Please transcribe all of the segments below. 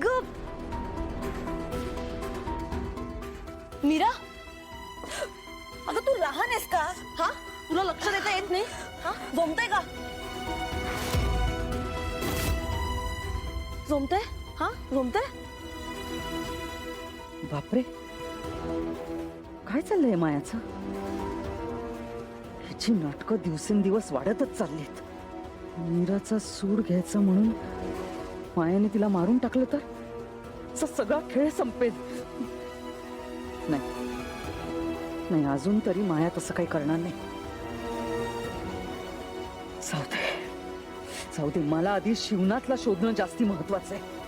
अगं मीरा, अगं तू लहान आहेस का? हा, तुला लक्ष देता येत नाही? हा, जमतंय का? जमतंय? हा, जमतंय? बापरे, काय चाललंय मायाचं? ह्याची नाटकं दिवसेंदिवस वाढतच चाललीत. मीराचा सूड घ्यायचा म्हणून मायाने तिला मारून टाकलं तर सगळा खेळ संपेल. नाही नाही, अजून तरी माया तसं काही करणार नाही. जाऊ दे, मला आधी शिवनाथला शोधणं जास्ती महत्वाचं आहे.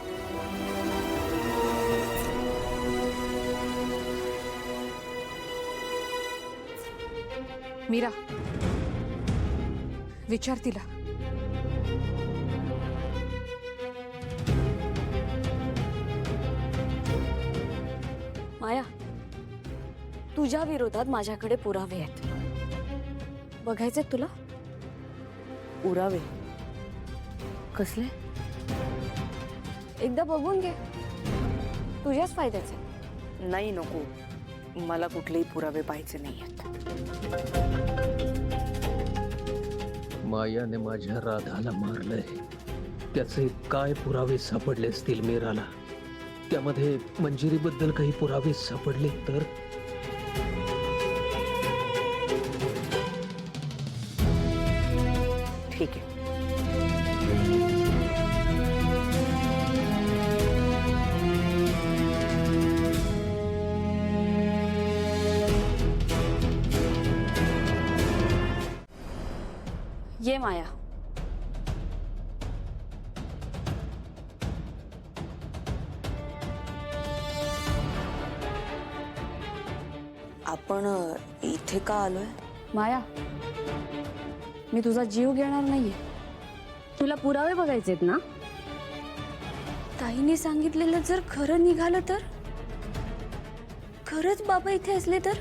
मीरा, विचार तिला. माया, तुझ्या विरोधात माझ्याकडे पुरावे आहेत. बघायचे तुला? पुरावे कसले? एकदा बघून घे, तुझ्याच फायद्याचे. नाही, नको, मला कुठलेही पुरावे पाहिजे नाहीयेत. मायाने माझ्या राधाला मारलंय, त्याचे काय पुरावे सापडले असतील मीराला? त्यामध्ये मंजिरीबद्दल काही पुरावे सापडले तर? ठीक आहे. ये माया. आपण इथे का आलोय? माया, मी तुझा जीव घेणार नाहीये. तुला पुरावे बघायचेत ना? ताईने सांगितलेलं जर खरं निघालं तर? खरंच बाबा इथे असले तर?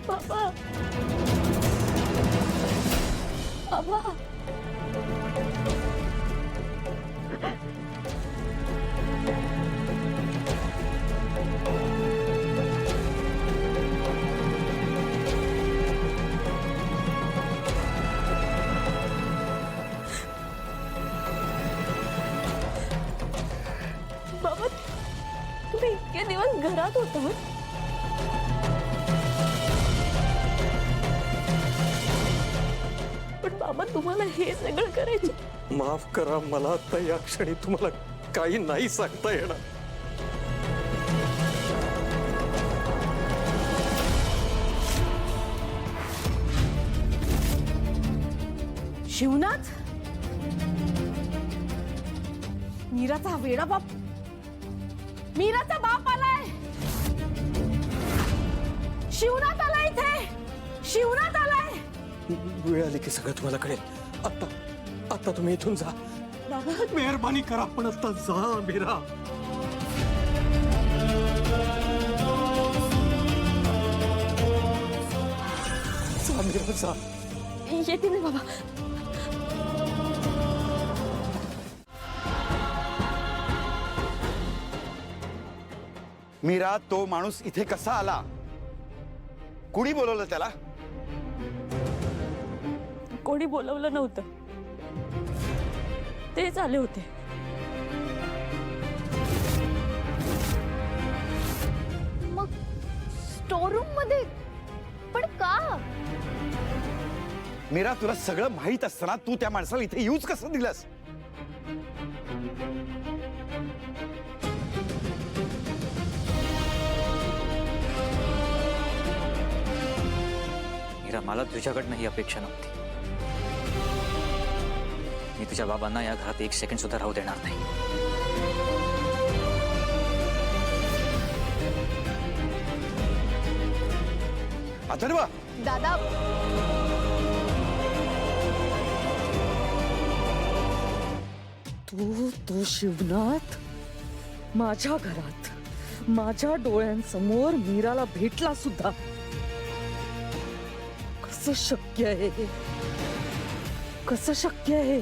बाबा, बाबा, तुम्ही इतके दिवस घरात होता? पण बाबा, तुम्हाला हे सगळं करायचं? माफ करा, मला आता या क्षणी तुम्हाला काही नाही सांगता येणार. शिवनाथ, मीराचा वेडा बाप, मीराचा बाप आलाय. शिवनाथ आलाय इथे, शिवनाथ आलाय. वेळ आली की सगळं तुम्हाला कळेल. आता आता तुम्ही इथून जा. मेहरबानी करा, पण आता जा मीरा. जा मीरा, जा. येते मी बाबा. मीरा, तो माणूस इथे कसा आला? कुणी बोलवलं त्याला? कोणी बोलवलं नव्हतं, तेच आले होते. मग स्टोर रूम मध्ये पण का? मीरा, तुला सगळं माहित असताना तू त्या माणसाला इथे यूज कसं दिलंस? मीरा, मला तुझ्याकडनं ही अपेक्षा नव्हती. मी तुझ्या बाबांना या घरात एक सेकंड सुद्धा राहू देणार नाही. अथर्व, दादा, तू शिवनाथ माझ्या घरात माझ्या डोळ्यांसमोर मीराला भेटला सुद्धा. कसं शक्य आहे? कसं शक्य आहे?